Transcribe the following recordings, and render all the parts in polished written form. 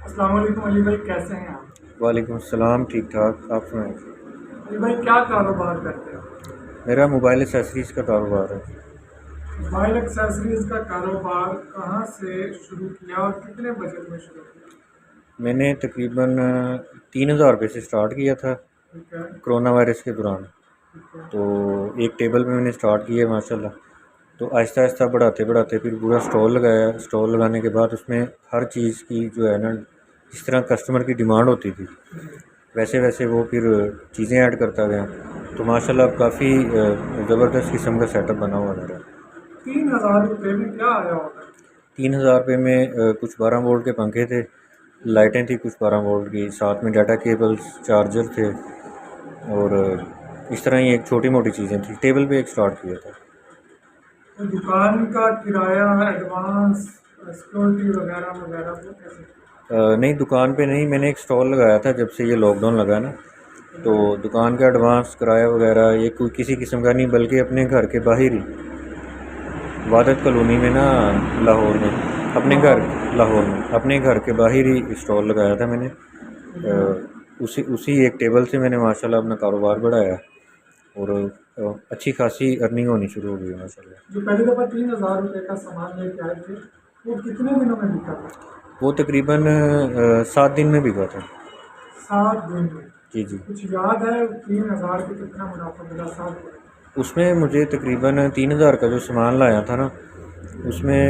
अस्सलाम वालेकुम अली भाई, कैसे हैं आप? वालेकुम अस्सलाम। ठीक ठाक, आप सुनाएं। अली भाई, क्या कारोबार करते हो? मेरा मोबाइल एसेसरीज़ का कारोबार है। मोबाइल एक्सेसरीज का कारोबार कहाँ से शुरू किया और कितने बजट में शुरू किया? मैंने तकरीबन 3,000 रुपये से स्टार्ट किया था ठीक है। कोरोना वायरस के दौरान। ठीक है। तो एक टेबल पे मैंने स्टार्ट किया माशाल्लाह। तो आहिस्ता आहिस्ता बढ़ाते बढ़ाते फिर पूरा स्टॉल लगाया। स्टॉल लगाने के बाद उसमें हर चीज़ की जो है ना, जिस तरह कस्टमर की डिमांड होती थी जी। वैसे वैसे वो फिर चीज़ें ऐड करता गया। तो माशाल्लाह काफ़ी ज़बरदस्त किस्म का सेटअप बना हुआ मेरा। 3,000 रुपये में क्या आया होगा? 3,000 रुपये में कुछ 12 वोल्ट के पंखे थे, लाइटें थी कुछ 12 वोल्ट की, साथ में डाटा केबल्स, चार्जर थे और इस तरह ही एक छोटी मोटी चीज़ें थी। टेबल पे एक स्टार्ट किया था। तो दुकान का किराया, एडवांस, सिक्योरिटी वगैरह वगैरह वो कैसे? नहीं, दुकान पे नहीं, मैंने एक स्टॉल लगाया था जब से ये लॉकडाउन लगा ना। तो दुकान का एडवांस किराया वगैरह ये कोई किसी किस्म का नहीं, बल्कि अपने घर के बाहर ही वादत कॉलोनी में ना, लाहौर में, अपने घर, लाहौर। लाहौर में अपने घर के बाहर ही स्टॉल लगाया था मैंने। ठीक है। उसी उसी एक टेबल से मैंने माशाल्लाह अपना कारोबार बढ़ाया और अच्छी खासी अर्निंग होनी शुरू हो गई माशाल्लाह। जो पहली दफ़ा 3,000 रुपये का सामान लेके आए थे, वो कितने दिनों में बिका था? वो तकरीबन 7 दिन में बिका था। 7 दिन में। जी जी। कुछ याद है 3,000 पे कितना मुनाफा मिला 7 दिन? उसमें मुझे तकरीबन 3,000 का जो सामान लाया था ना, उसमें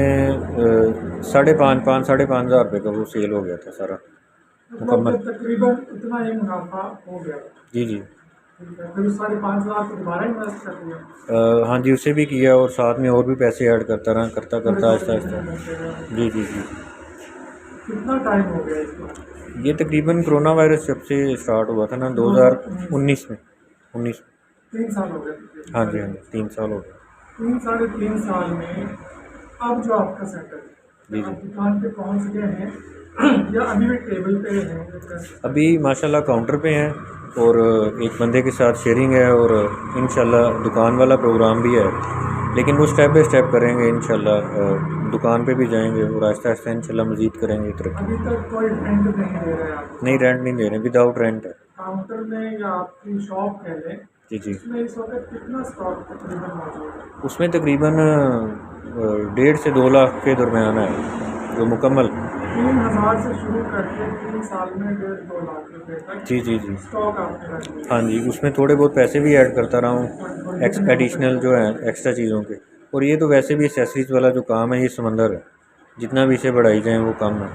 5,500 का वो सेल हो गया था सारा मतलब मुकम्मल। कि तकरीबन उतना ही मुनाफा हो गया। जी जी। ठीक है, फिर 5,50,000 को दोबारा इन्वेस्ट कर दिया। हाँ जी, उससे भी किया और साथ में और भी पैसे ऐड करता रहा, करता थोड़े करता थोड़े आहिस्ता महीने आहिस्ता। करते रहे। जी जी जी। कितना टाइम हो गया इस बार? ये तकरीबन कोरोना वायरस जब से स्टार्ट हुआ था ना, 2019। 2019 में, 19। 3 साल हो गए तकरीबन, हाँ जी साढ़े हाँ जी, तीन 3 साल हो गए। 3 साढ़े 3 साल में अब जो आपका सेटअप है, जी क्या जी। आप दुकान पे पहुंच गए हैं या अभी भी टेबल पे हैं? जो कैसे? अभी माशाल्लाह काउंटर पे हैं और एक बंदे के साथ शेयरिंग है और इंशाल्लाह दुकान वाला प्रोग्राम भी है, लेकिन वो स्टेप बाय स्टेप करेंगे इंशाल्लाह। दुकान पे भी जाएंगे और आहिस्ता आहिस्ता इंशाल्लाह मज़ीद करेंगे तरक्की। अभी तक कोई रेंट नहीं दे रहे आप नहीं, दुकान? रेंट नहीं दे रहे, विदाउट रेंट है। काउंटर में या आपकी शॉप कह लें, जी जी। उसमें इस वक्त कितना स्टॉक तकरीबन मौजूद है? उसमें तकरीबन 1.5 से 2 लाख के दरमियान है जो मुकम्मल। 3,000 से शुरू करके 3 साल में 1.5 2 लाख रुपए जी तक जी जी। स्टॉक आपने रख हाँ लिया। जी, उसमें थोड़े बहुत पैसे भी ऐड करता रहा थोड़ी हूँ, थोड़ी एक्स जितने हो एडिशनल सके। जो है एक्स्ट्रा चीज़ों के। और ये तो वैसे भी एसेसरीज वाला जो काम है ये समंदर है, जितना भी इसे बढ़ाई जाए वो कम है।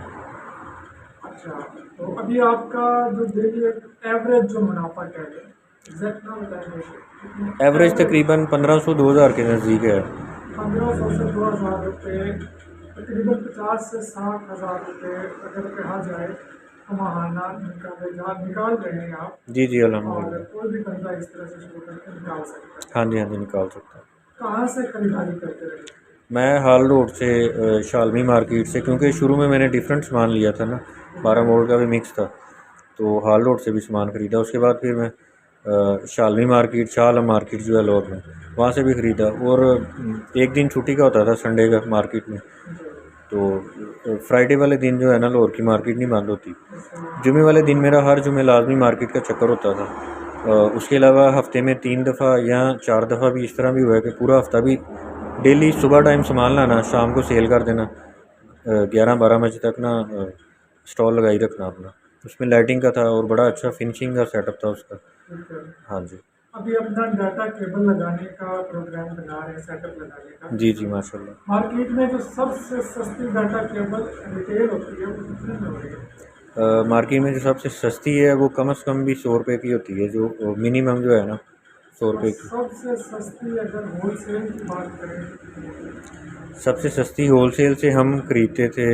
अच्छा, तो अभी आपका जो डेली एवरेज जो मुनाफा कह लें, एग्जैक्ट ना बताएंगे कितनी एवरेज एवरेज? तकरीबन 1,500 2,000 के नज़दीक है। 1,500 से 2,000 रुपये, तकरीबन 50 से 60 हज़ार रुपये अगर कहा जाए तो महाना निकाल रहे हैं आप। जी जी, और अल्हम्दुलिल्लाह। कोई भी बंदा इस तरह से शुरू करके निकाल सकता है। हाँ जी हाँ जी, निकाल सकता हूँ। कहाँ से खरीदारी करते रहे? मैं हाल रोड से, शालमी मार्केट से, क्योंकि शुरू में मैंने डिफरेंट सामान लिया था ना, ठीक है। 12 वोल्ट का भी मिक्स था। तो हाल रोड से भी सामान ख़रीदा, उसके बाद फिर मैं शालमी मार्केट, शाह आलम मार्केट जो है लाहौर में, वहाँ से भी ख़रीदा। और एक दिन छुट्टी का होता था संडे का मार्केट में। जी। तो फ्राइडे वाले दिन जो है ना, लाहौर की मार्केट नहीं बंद होती। जैसे जुमे वाले दिन मेरा हर जुमे लाजमी मार्केट का चक्कर होता था। उसके अलावा हफ़्ते में 3 दफ़ा या 4 दफ़ा भी इस तरह भी हुआ है कि पूरा हफ़्ता भी डेली सुबह टाइम सामान लाना, शाम को सेल कर देना, 11-12 बजे तक ना स्टॉल लगाई रखना अपना। उसमें लाइटिंग का था और बड़ा अच्छा फिनिशिंग का सेटअप था उसका। ठीक है। हाँ जी। अभी अपना डाटा केबल लगाने का प्रोग्राम बना रहे हैं, सेटअप लगाने का। जी जी, माशाल्लाह। मार्केट में जो सबसे सस्ती डाटा केबल रिटेल होती है वो कितने में हो रही है? मार्केट में जो सबसे सस्ती है वो कम से कम भी 100 रुपये की होती है, जो मिनिमम जो है ना, सौ और रुपये की। सबसे सस्ती अगर होलसेल की बात करें तो कितनी होगी? सबसे सस्ती होलसेल से हम खरीदते थे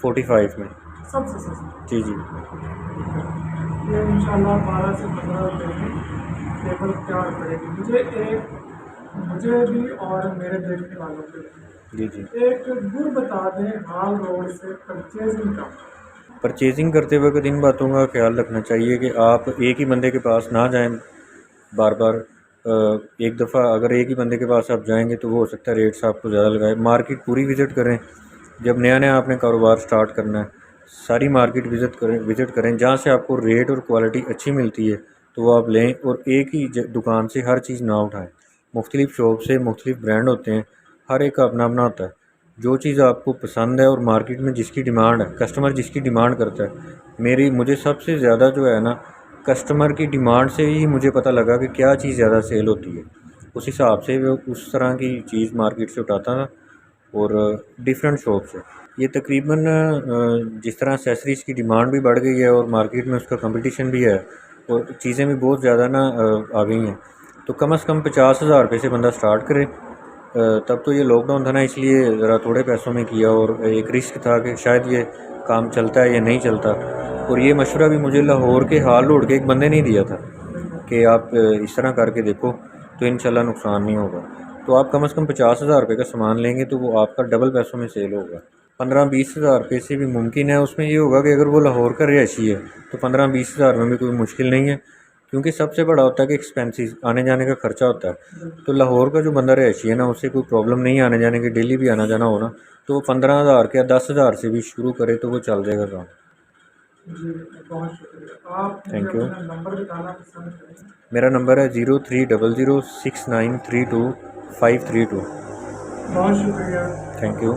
45 में। सबसे सस्ती। जी जी। ये इंशाल्लाह 12 से 15 रुपये में केबल तैयार पड़ेगी। मुझे भी और मेरे देखने वालों के जी जी। लिए एक गुर बता दें हाल रोड से परचेजिंग का। परचेजिंग करते वक्त इन बातों का ख्याल रखना चाहिए कि आप एक ही बंदे के पास ना जाएं बार बार। एक दफ़ा अगर एक ही बंदे के पास आप जाएंगे तो वो हो सकता है रेट्स आपको ज़्यादा लगाए। मार्केट पूरी विज़िट करें जब नया नया आपने कारोबार स्टार्ट करना है। सारी मार्केट विज़िट करें जहाँ से आपको रेट और क्वालिटी अच्छी मिलती है तो वो आप लें, और एक ही दुकान से हर चीज़ ना उठाएं। मुख्तलिफ़ शॉप से मुख्तलिफ़ ब्रांड होते हैं, हर एक का अपना अपना होता है। जो चीज़ आपको पसंद है और मार्केट में जिसकी डिमांड है, कस्टमर जिसकी डिमांड करता है, मुझे सबसे ज़्यादा जो है ना, कस्टमर की डिमांड से ही मुझे पता लगा कि क्या चीज़ ज़्यादा सेल होती है। उस हिसाब से वो उस तरह की चीज़ मार्केट से उठाता था, और डिफरेंट शॉप से। ये तकरीबन जिस तरह एक्सेसरीज़ की डिमांड भी बढ़ गई है और मार्केट में उसका कंपटीशन भी है और चीज़ें भी बहुत ज़्यादा ना आ गई हैं, तो कम से कम 50,000 रुपये से बंदा स्टार्ट करे। तब तो ये लॉकडाउन था ना, इसलिए ज़रा थोड़े पैसों में किया, और एक रिस्क था कि शायद ये काम चलता है या नहीं चलता। और ये मशवरा भी मुझे लाहौर के हाल रोड के एक बंदे ने दिया था कि आप इस तरह करके देखो तो इंशाल्लाह नुकसान नहीं होगा। तो आप कम से कम 50,000 रुपये का सामान लेंगे तो वो आपका डबल पैसों में सेल होगा। 15-20 हज़ार रुपये से भी मुमकिन है। उसमें ये होगा कि अगर वो लाहौर का रिहायशी है तो 15-20 हज़ार में भी कोई मुश्किल नहीं है, क्योंकि सबसे बड़ा होता है कि एक्सपेंसिस आने जाने का ख़र्चा होता है। तो लाहौर का जो बंदा रिहायशी है ना, उससे कोई प्रॉब्लम नहीं है आने जाने की, डेली भी आना जाना हो ना, तो वो 15,000 के या 10,000 से भी शुरू करे तो वो चल जाएगा काम। जी, बहुत शुक्रिया। आप मुझे थैंक यू। अपना नंबर बताना पसंद करेंगे? मेरा नंबर है 03006932 532। बहुत शुक्रिया। Thank you.